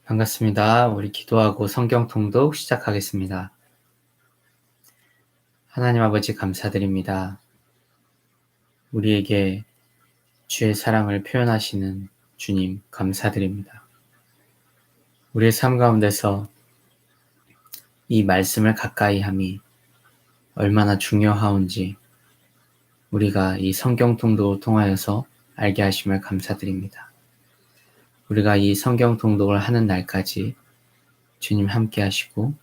반갑습니다. 우리 기도하고 성경 통독 시작하겠습니다. 하나님 아버지 감사드립니다. 우리에게 주의 사랑을 표현하시는 주님 감사드립니다. 우리의 삶 가운데서 이 말씀을 가까이 함이 얼마나 중요하온지 우리가 이 성경 통독을 통하여서 알게 하심을 감사드립니다. 우리가 이 성경 통독을 하는 날까지 주님 함께 하시고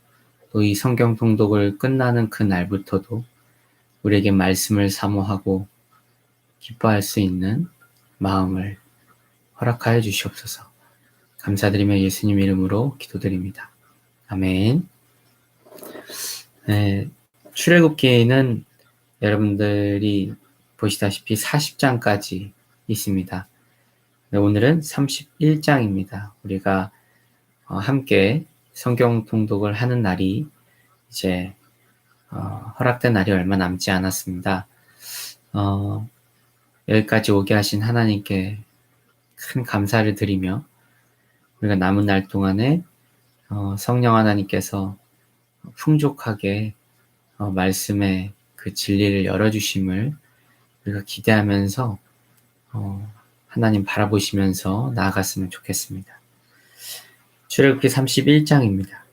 또 이 성경 통독을 끝나는 그 날부터도 우리에게 말씀을 사모하고 기뻐할 수 있는 마음을 허락하여 주시옵소서. 감사드리며 예수님 이름으로 기도드립니다. 아멘. 출애굽기에는 여러분들이 보시다시피 40장까지 있습니다. 오늘은 31장입니다. 우리가 함께 성경 통독을 하는 날이 이제 허락된 날이 얼마 남지 않았습니다. 여기까지 오게 하신 하나님께 큰 감사를 드리며 우리가 남은 날 동안에 성령 하나님께서 풍족하게 말씀의 그 진리를 열어주심을 우리가 기대하면서 하나님 바라보시면서 나아갔으면 좋겠습니다. 출애굽기 31장입니다.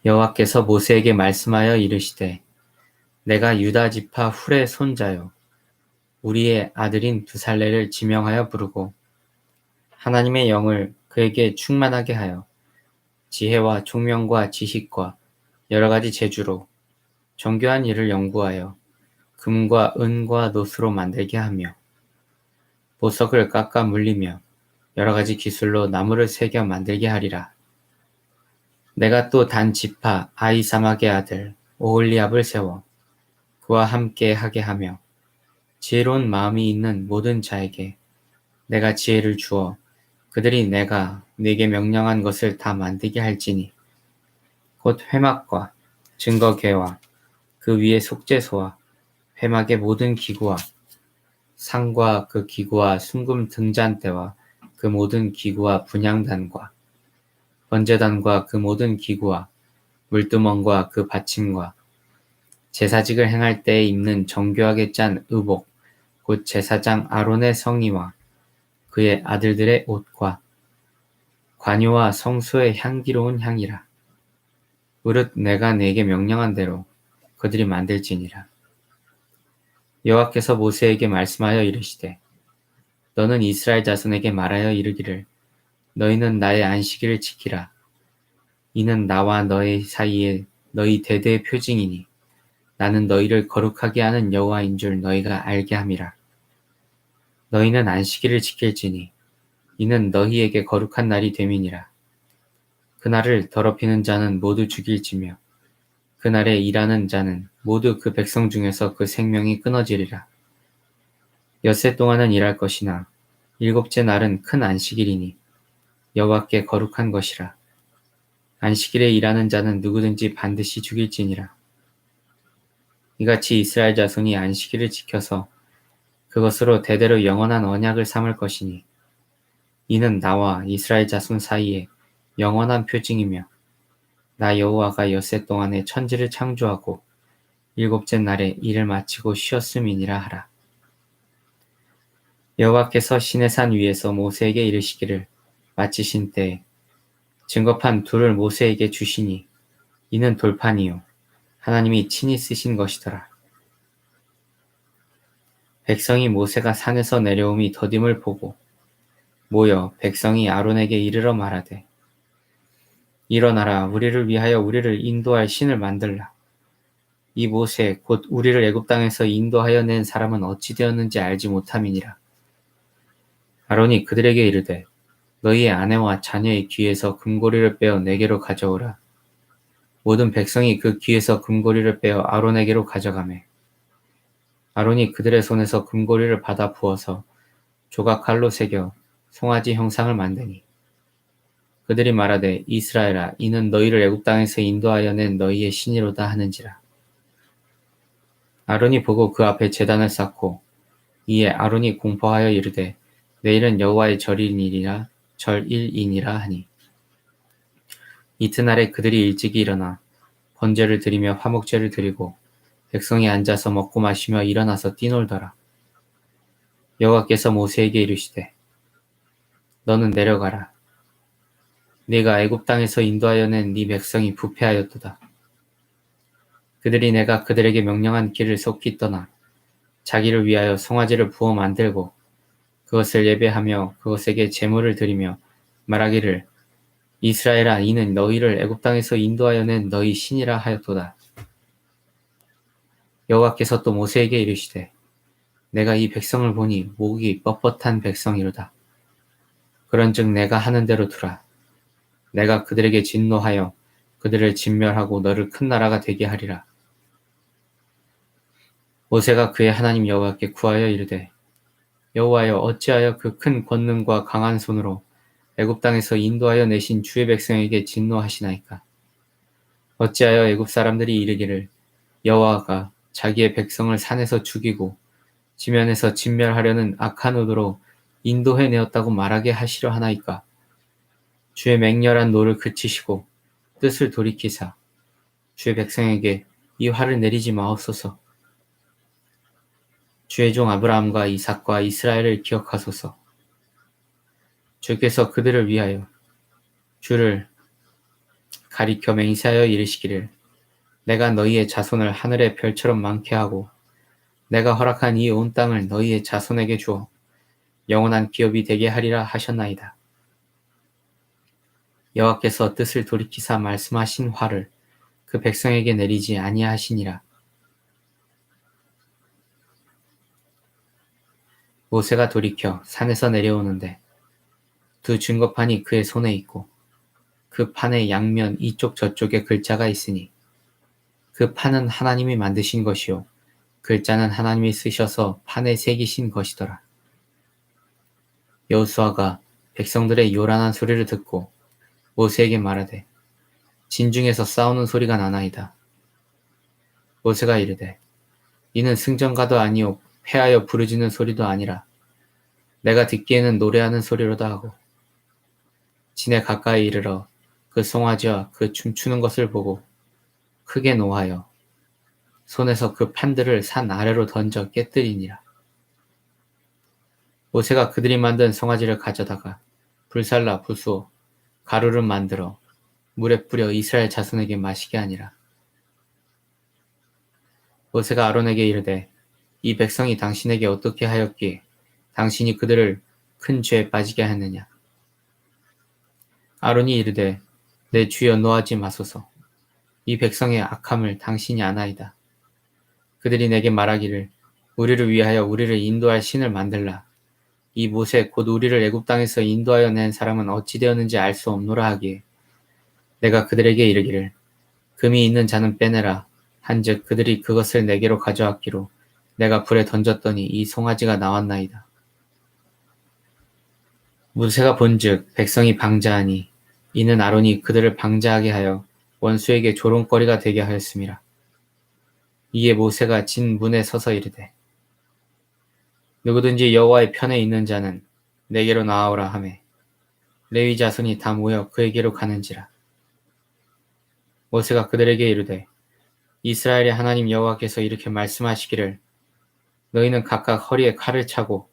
여호와께서 모세에게 말씀하여 이르시되 내가 유다 지파 훌의 손자요 우리의 아들인 두살레를 지명하여 부르고 하나님의 영을 그에게 충만하게 하여 지혜와 총명과 지식과 여러 가지 재주로 정교한 일을 연구하여 금과 은과 노수로 만들게 하며 보석을 깎아 물리며 여러 가지 기술로 나무를 새겨 만들게 하리라. 내가 또 단 지파 아히사막의 아들 오홀리압을 세워 그와 함께 하게 하며 지혜로운 마음이 있는 모든 자에게 내가 지혜를 주어 그들이 내가 네게 명령한 것을 다 만들게 할지니 곧 회막과 증거궤와 그 위에 속죄소와 회막의 모든 기구와 상과 그 기구와 순금 등잔대와 그 모든 기구와 분향단과 번제단과 그 모든 기구와 물두멍과 그 받침과 제사직을 행할 때에 입는 정교하게 짠 의복 곧 제사장 아론의 성의와 그의 아들들의 옷과 관유와 성소의 향기로운 향이라. 무릇 내가 네게 명령한 대로 그들이 만들지니라. 여호와께서 모세에게 말씀하여 이르시되 너는 이스라엘 자손에게 말하여 이르기를 너희는 나의 안식일을 지키라. 이는 나와 너희 사이에 너희 대대의 표징이니 나는 너희를 거룩하게 하는 여호와인 줄 너희가 알게 함이라. 너희는 안식일을 지킬지니 이는 너희에게 거룩한 날이 됨이니라. 그날을 더럽히는 자는 모두 죽일지며 그날에 일하는 자는 모두 그 백성 중에서 그 생명이 끊어지리라. 엿새 동안은 일할 것이나 일곱째 날은 큰 안식일이니 여호와께 거룩한 것이라. 안식일에 일하는 자는 누구든지 반드시 죽일지니라. 이같이 이스라엘 자손이 안식일을 지켜서 그것으로 대대로 영원한 언약을 삼을 것이니 이는 나와 이스라엘 자손 사이에 영원한 표징이며 나 여호와가 엿새 동안에 천지를 창조하고 일곱째 날에 일을 마치고 쉬었음이니라 하라. 여호와께서 시내산 위에서 모세에게 이르시기를 마치신 때에 증거판 둘을 모세에게 주시니 이는 돌판이요 하나님이 친히 쓰신 것이더라. 백성이 모세가 산에서 내려옴이 더딤을 보고 모여 백성이 아론에게 이르러 말하되 일어나라 우리를 위하여 우리를 인도할 신을 만들라. 이 모세 곧 우리를 애굽 땅에서 인도하여 낸 사람은 어찌 되었는지 알지 못함이니라. 아론이 그들에게 이르되 너희의 아내와 자녀의 귀에서 금고리를 빼어 내게로 가져오라. 모든 백성이 그 귀에서 금고리를 빼어 아론에게로 가져가매 아론이 그들의 손에서 금고리를 받아 부어서 조각칼로 새겨 송아지 형상을 만드니 그들이 말하되 이스라엘아 이는 너희를 애굽 땅에서 인도하여 낸 너희의 신이로다 하는지라. 아론이 보고 그 앞에 제단을 쌓고 이에 아론이 공포하여 이르되 내일은 여호와의 절이니라 절 1인이라 하니 이튿날에 그들이 일찍이 일어나 번제를 드리며 화목제를 드리고 백성이 앉아서 먹고 마시며 일어나서 뛰놀더라. 여호와께서 모세에게 이르시되 너는 내려가라. 네가 애굽 땅에서 인도하여 낸 네 백성이 부패하였도다. 그들이 내가 그들에게 명령한 길을 속히 떠나 자기를 위하여 송아지를 부어 만들고 그것을 예배하며 그것에게 제물을 드리며 말하기를 이스라엘아 이는 너희를 애굽 땅에서 인도하여 낸 너희 신이라 하였도다. 여호와께서 또 모세에게 이르시되 내가 이 백성을 보니 목이 뻣뻣한 백성이로다. 그런즉 내가 하는 대로 두라. 내가 그들에게 진노하여 그들을 진멸하고 너를 큰 나라가 되게 하리라. 모세가 그의 하나님 여호와께 구하여 이르되 여호와여 어찌하여 그 큰 권능과 강한 손으로 애굽 땅에서 인도하여 내신 주의 백성에게 진노하시나이까. 어찌하여 애굽 사람들이 이르기를 여호와가 자기의 백성을 산에서 죽이고 지면에서 진멸하려는 악한 의도로 인도해내었다고 말하게 하시려 하나이까. 주의 맹렬한 노를 그치시고 뜻을 돌이키사 주의 백성에게 이 화를 내리지 마옵소서. 주의 종 아브라함과 이삭과 이스라엘을 기억하소서. 주께서 그들을 위하여 주를 가리켜 맹세하여 이르시기를 내가 너희의 자손을 하늘의 별처럼 많게 하고 내가 허락한 이 온 땅을 너희의 자손에게 주어 영원한 기업이 되게 하리라 하셨나이다. 여호와께서 뜻을 돌이키사 말씀하신 화를 그 백성에게 내리지 아니하시니라. 모세가 돌이켜 산에서 내려오는데 두 증거판이 그의 손에 있고 그 판의 양면 이쪽 저쪽에 글자가 있으니 그 판은 하나님이 만드신 것이요 글자는 하나님이 쓰셔서 판에 새기신 것이더라. 여호수아가 백성들의 요란한 소리를 듣고 모세에게 말하되 진중에서 싸우는 소리가 나나이다. 모세가 이르되 이는 승전가도 아니요 패하여 부르짖는 소리도 아니라 내가 듣기에는 노래하는 소리로다 하고 진에 가까이 이르러 그 송아지와 그 춤추는 것을 보고 크게 노하여 손에서 그 판들을 산 아래로 던져 깨뜨리니라. 모세가 그들이 만든 송아지를 가져다가 불살라 부수어 가루를 만들어 물에 뿌려 이스라엘 자손에게 마시게 하니라. 모세가 아론에게 이르되 이 백성이 당신에게 어떻게 하였기에 당신이 그들을 큰 죄에 빠지게 하느냐. 아론이 이르되 내 주여 노하지 마소서. 이 백성의 악함을 당신이 아나이다. 그들이 내게 말하기를 우리를 위하여 우리를 인도할 신을 만들라. 이 모세 곧 우리를 애굽 땅에서 인도하여 낸 사람은 어찌 되었는지 알 수 없노라 하기에 내가 그들에게 이르기를 금이 있는 자는 빼내라 한즉 그들이 그것을 내게로 가져왔기로 내가 불에 던졌더니 이 송아지가 나왔나이다. 모세가 본즉 백성이 방자하니 이는 아론이 그들을 방자하게 하여 원수에게 조롱거리가 되게 하였음이라. 이에 모세가 진 문에 서서 이르되 누구든지 여호와의 편에 있는 자는 내게로 나아오라 하매 레위 자손이 다 모여 그에게로 가는지라. 모세가 그들에게 이르되 이스라엘의 하나님 여호와께서 이렇게 말씀하시기를 너희는 각각 허리에 칼을 차고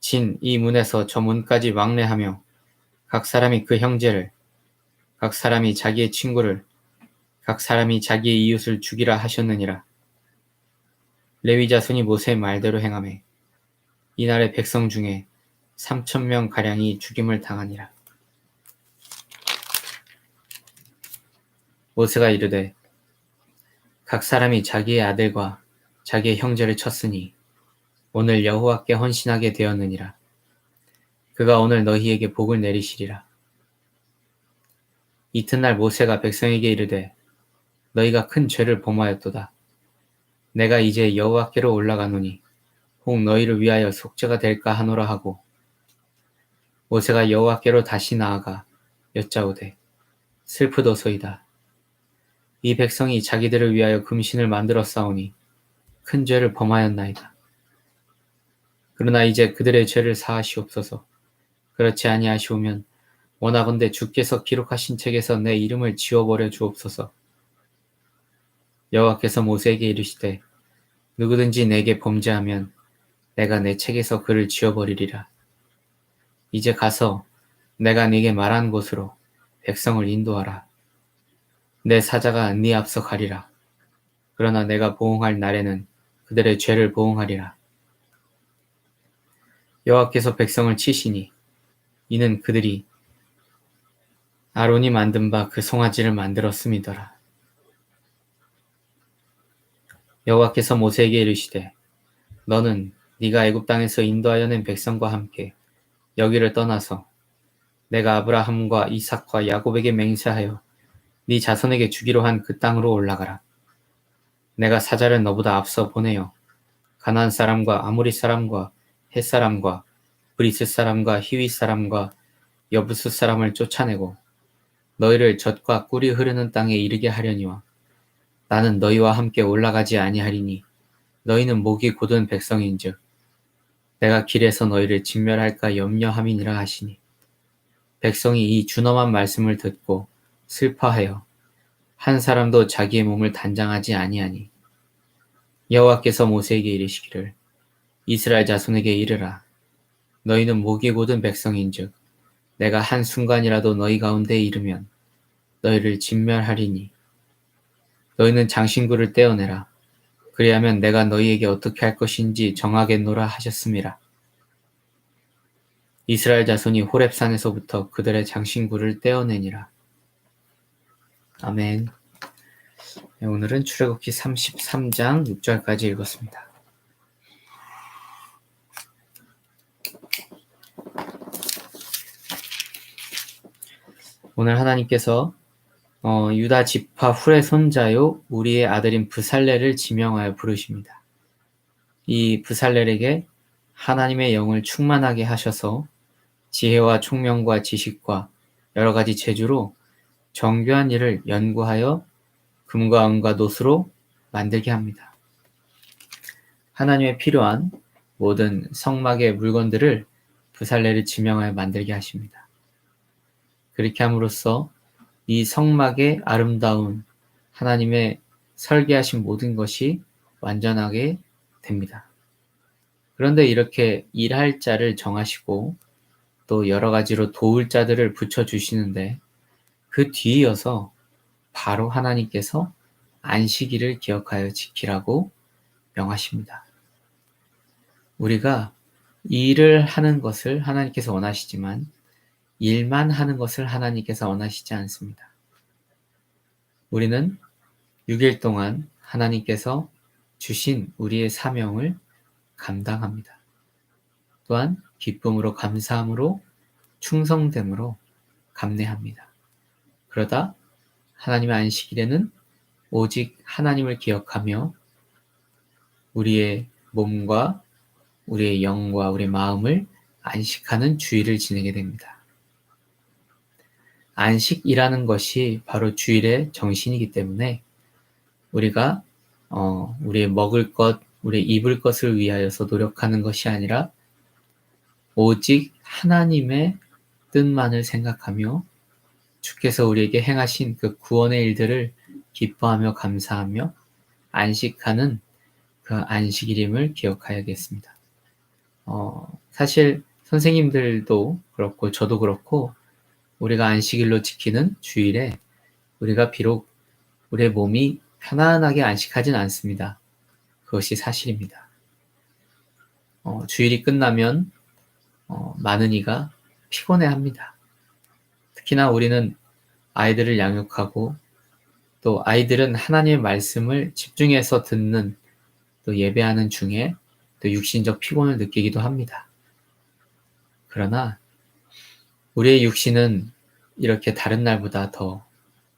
진 이 문에서 저 문까지 왕래하며 각 사람이 그 형제를 각 사람이 자기의 친구를 각 사람이 자기의 이웃을 죽이라 하셨느니라. 레위 자손이 모세의 말대로 행하매 이날의 백성 중에 3,000명 가량이 죽임을 당하니라. 모세가 이르되 각 사람이 자기의 아들과 자기의 형제를 쳤으니 오늘 여호와께 헌신하게 되었느니라. 그가 오늘 너희에게 복을 내리시리라. 이튿날 모세가 백성에게 이르되 너희가 큰 죄를 범하였도다. 내가 이제 여호와께로 올라가노니 혹 너희를 위하여 속죄가 될까 하노라 하고 모세가 여호와께로 다시 나아가 여짜오되 슬프도소이다. 이 백성이 자기들을 위하여 금신을 만들어 싸우니 큰 죄를 범하였나이다. 그러나 이제 그들의 죄를 사하시옵소서. 그렇지 아니하시오면 원하건대 주께서 기록하신 책에서 내 이름을 지워버려 주옵소서. 여호와께서 모세에게 이르시되 누구든지 내게 범죄하면 내가 내 책에서 그를 지워버리리라. 이제 가서 내가 네게 말한 곳으로 백성을 인도하라. 내 사자가 네 앞서 가리라. 그러나 내가 보응할 날에는 그들의 죄를 보응하리라. 여호와께서 백성을 치시니 이는 그들이 아론이 만든 바 그 송아지를 만들었음이더라. 여호와께서 모세에게 이르시되 너는 네가 애굽 땅에서 인도하여 낸 백성과 함께 여기를 떠나서 내가 아브라함과 이삭과 야곱에게 맹세하여 네 자손에게 주기로 한 그 땅으로 올라가라. 내가 사자를 너보다 앞서 보내어 가나안 사람과 아모리 사람과 헷 사람과 브리스 사람과 히윗 사람과 여부스 사람을 쫓아내고 너희를 젖과 꿀이 흐르는 땅에 이르게 하려니와 나는 너희와 함께 올라가지 아니하리니 너희는 목이 곧은 백성인즉 내가 길에서 너희를 진멸할까 염려함이니라 하시니 백성이 이 준엄한 말씀을 듣고 슬퍼하여 한 사람도 자기의 몸을 단장하지 아니하니 여호와께서 모세에게 이르시기를 이스라엘 자손에게 이르라 너희는 목이 곧은 백성인즉 내가 한 순간이라도 너희 가운데에 이르면 너희를 진멸하리니 너희는 장신구를 떼어내라 그리하면 내가 너희에게 어떻게 할 것인지 정하겠노라 하셨음이라. 이스라엘 자손이 호렙산에서부터 그들의 장신구를 떼어내니라. 아멘. 네, 오늘은 출애굽기 33장 6절까지 읽었습니다. 오늘 하나님께서 유다 지파 훌의 손자요 우리의 아들인 브살렐을 지명하여 부르십니다. 이 브살렐에게 하나님의 영을 충만하게 하셔서 지혜와 총명과 지식과 여러 가지 재주로 정교한 일을 연구하여 금과 은과 노수로 만들게 합니다. 하나님의 필요한 모든 성막의 물건들을 브살렐을 지명하여 만들게 하십니다. 그렇게 함으로써 이 성막의 아름다운 하나님의 설계하신 모든 것이 완전하게 됩니다. 그런데 이렇게 일할 자를 정하시고 또 여러 가지로 도울 자들을 붙여주시는데 그 뒤이어서 바로 하나님께서 안식일을 기억하여 지키라고 명하십니다. 우리가 일을 하는 것을 하나님께서 원하시지만 일만 하는 것을 하나님께서 원하시지 않습니다. 우리는 6일 동안 하나님께서 주신 우리의 사명을 감당합니다. 또한 기쁨으로 감사함으로 충성됨으로 감내합니다. 그러다 하나님의 안식일에는 오직 하나님을 기억하며 우리의 몸과 우리의 영과 우리의 마음을 안식하는 주일을 지내게 됩니다. 안식이라는 것이 바로 주일의 정신이기 때문에 우리가 우리의 먹을 것, 우리의 입을 것을 위하여서 노력하는 것이 아니라 오직 하나님의 뜻만을 생각하며 주께서 우리에게 행하신 그 구원의 일들을 기뻐하며 감사하며 안식하는 그 안식일임을 기억해야겠습니다. 사실 선생님들도 그렇고 저도 그렇고 우리가 안식일로 지키는 주일에 우리가 비록 우리의 몸이 편안하게 안식하진 않습니다. 그것이 사실입니다. 주일이 끝나면 많은 이가 피곤해합니다. 특히나 우리는 아이들을 양육하고 또 아이들은 하나님의 말씀을 집중해서 듣는 또 예배하는 중에 또 육신적 피곤을 느끼기도 합니다. 그러나 우리의 육신은 이렇게 다른 날보다 더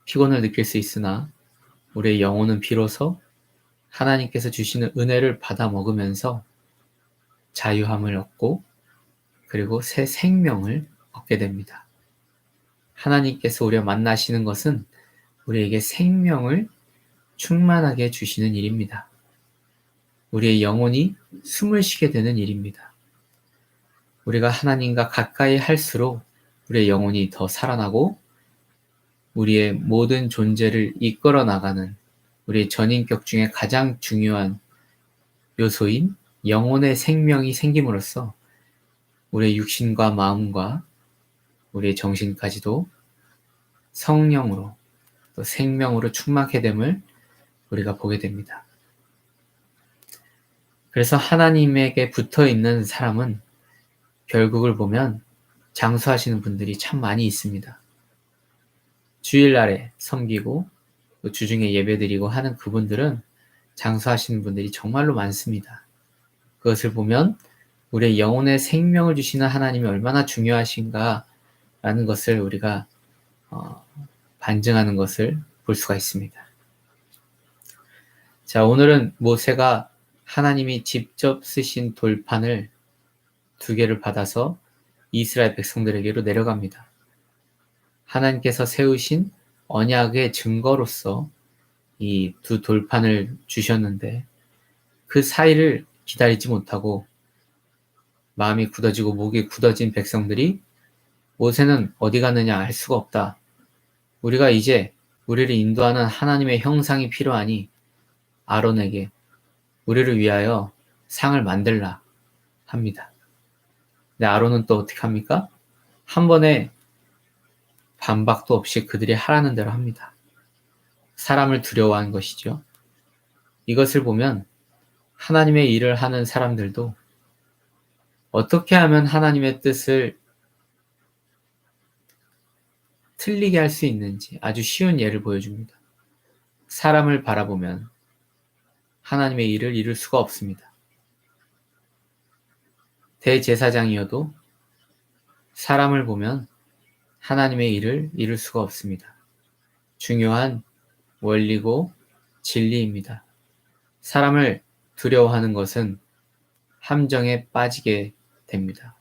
피곤을 느낄 수 있으나 우리의 영혼은 비로소 하나님께서 주시는 은혜를 받아 먹으면서 자유함을 얻고 그리고 새 생명을 얻게 됩니다. 하나님께서 우리와 만나시는 것은 우리에게 생명을 충만하게 주시는 일입니다. 우리의 영혼이 숨을 쉬게 되는 일입니다. 우리가 하나님과 가까이 할수록 우리의 영혼이 더 살아나고 우리의 모든 존재를 이끌어 나가는 우리의 전인격 중에 가장 중요한 요소인 영혼의 생명이 생김으로써 우리의 육신과 마음과 우리의 정신까지도 성령으로 또 생명으로 충만하게 됨을 우리가 보게 됩니다. 그래서 하나님에게 붙어 있는 사람은 결국을 보면 장수하시는 분들이 참 많이 있습니다. 주일날에 섬기고 또 주중에 예배드리고 하는 그분들은 장수하시는 분들이 정말로 많습니다. 그것을 보면 우리의 영혼의 생명을 주시는 하나님이 얼마나 중요하신가라는 것을 우리가 반증하는 것을 볼 수가 있습니다. 자, 오늘은 모세가 하나님이 직접 쓰신 돌판을 2개를 받아서 이스라엘 백성들에게로 내려갑니다. 하나님께서 세우신 언약의 증거로서 이 2 돌판을 주셨는데 그 사이를 기다리지 못하고 마음이 굳어지고 목이 굳어진 백성들이 모세는 어디 갔느냐 알 수가 없다. 우리가 이제 우리를 인도하는 하나님의 형상이 필요하니 아론에게 우리를 위하여 상을 만들라 합니다. 근데 아론은 또 어떻게 합니까? 한 번에 반박도 없이 그들이 하라는 대로 합니다. 사람을 두려워한 것이죠. 이것을 보면 하나님의 일을 하는 사람들도 어떻게 하면 하나님의 뜻을 틀리게 할 수 있는지 아주 쉬운 예를 보여줍니다. 사람을 바라보면 하나님의 일을 이룰 수가 없습니다. 대제사장이어도 사람을 보면 하나님의 일을 이룰 수가 없습니다. 중요한 원리고 진리입니다. 사람을 두려워하는 것은 함정에 빠지게 됩니다.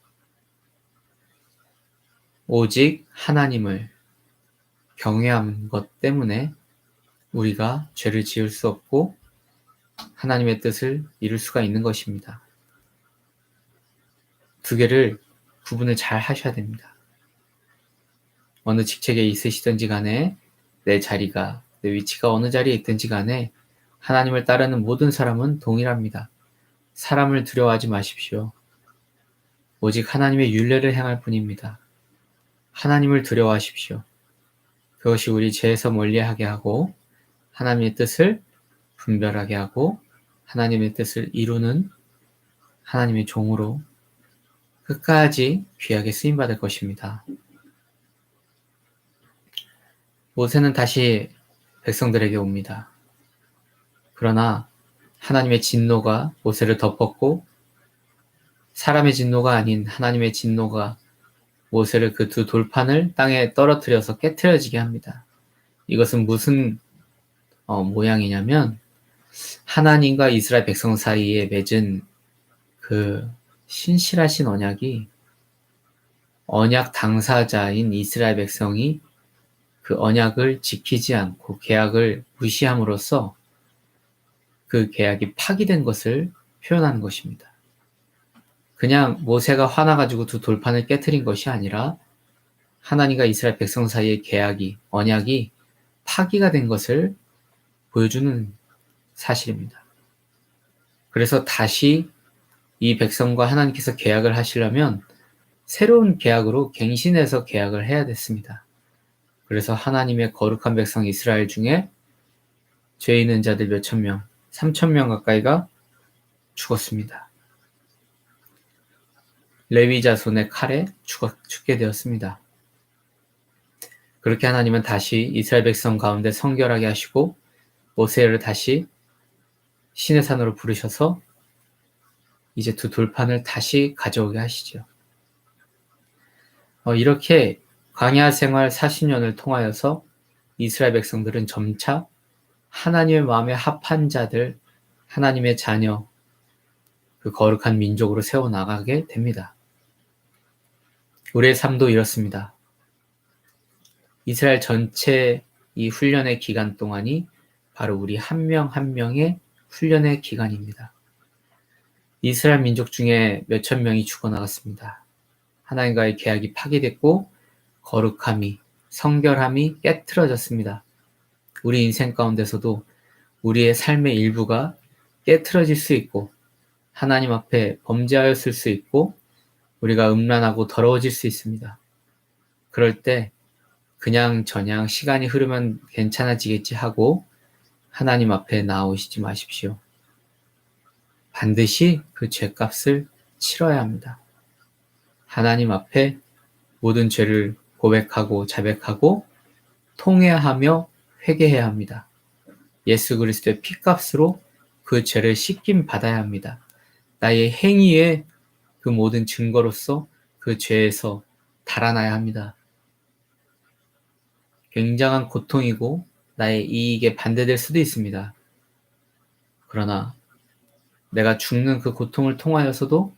오직 하나님을 경외하는 것 때문에 우리가 죄를 지을 수 없고 하나님의 뜻을 이룰 수가 있는 것입니다. 2개를 구분을 잘 하셔야 됩니다. 어느 직책에 있으시든지 간에 내 자리가, 내 위치가 어느 자리에 있든지 간에 하나님을 따르는 모든 사람은 동일합니다. 사람을 두려워하지 마십시오. 오직 하나님의 율례를 행할 뿐입니다. 하나님을 두려워하십시오. 그것이 우리 죄에서 멀리하게 하고 하나님의 뜻을 분별하게 하고 하나님의 뜻을 이루는 하나님의 종으로 끝까지 귀하게 쓰임받을 것입니다. 모세는 다시 백성들에게 옵니다. 그러나 하나님의 진노가 모세를 덮었고 사람의 진노가 아닌 하나님의 진노가 모세를 그 2 돌판을 땅에 떨어뜨려서 깨트려지게 합니다. 이것은 무슨 모양이냐면 하나님과 이스라엘 백성 사이에 맺은 그 신실하신 언약이 언약 당사자인 이스라엘 백성이 그 언약을 지키지 않고 계약을 무시함으로써 그 계약이 파기된 것을 표현하는 것입니다. 그냥 모세가 화나가지고 2 돌판을 깨트린 것이 아니라 하나님과 이스라엘 백성 사이의 계약이, 언약이 파기가 된 것을 보여주는 사실입니다. 그래서 다시 이 백성과 하나님께서 계약을 하시려면 새로운 계약으로 갱신해서 계약을 해야 됐습니다. 그래서 하나님의 거룩한 백성 이스라엘 중에 죄 있는 자들 몇천 명, 3,000명 가까이가 죽었습니다. 레위 자손의 칼에 죽게 되었습니다. 그렇게 하나님은 다시 이스라엘 백성 가운데 성결하게 하시고 모세를 다시 신의 산으로 부르셔서 이제 2 돌판을 다시 가져오게 하시죠. 이렇게 광야 생활 40년을 통하여서 이스라엘 백성들은 점차 하나님의 마음에 합한 자들, 하나님의 자녀, 그 거룩한 민족으로 세워나가게 됩니다. 우리의 삶도 이렇습니다. 이스라엘 전체 이 훈련의 기간 동안이 바로 우리 한 명 한 명의 훈련의 기간입니다. 이스라엘 민족 중에 몇천 명이 죽어나갔습니다. 하나님과의 계약이 파괴됐고 거룩함이, 성결함이 깨트러졌습니다. 우리 인생 가운데서도 우리의 삶의 일부가 깨트러질 수 있고 하나님 앞에 범죄하였을 수 있고 우리가 음란하고 더러워질 수 있습니다. 그럴 때 그냥 저냥 시간이 흐르면 괜찮아지겠지 하고 하나님 앞에 나오시지 마십시오. 반드시 그 죄값을 치러야 합니다. 하나님 앞에 모든 죄를 고백하고 자백하고 통회하며 회개해야 합니다. 예수 그리스도의 피값으로 그 죄를 씻김 받아야 합니다. 나의 행위의 그 모든 증거로서 그 죄에서 달아나야 합니다. 굉장한 고통이고 나의 이익에 반대될 수도 있습니다. 그러나 내가 죽는 그 고통을 통하여서도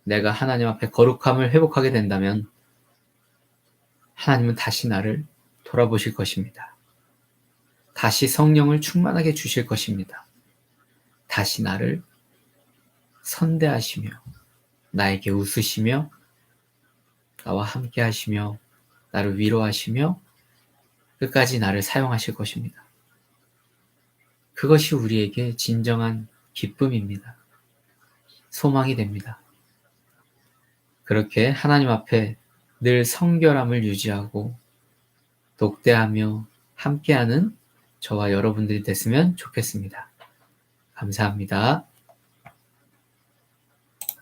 내가 하나님 앞에 거룩함을 회복하게 된다면 하나님은 다시 나를 돌아보실 것입니다. 다시 성령을 충만하게 주실 것입니다. 다시 나를 선대하시며 나에게 웃으시며 나와 함께 하시며 나를 위로하시며 끝까지 나를 사용하실 것입니다. 그것이 우리에게 진정한 기쁨입니다. 소망이 됩니다. 그렇게 하나님 앞에 늘 성결함을 유지하고 독대하며 함께하는 저와 여러분들이 됐으면 좋겠습니다. 감사합니다.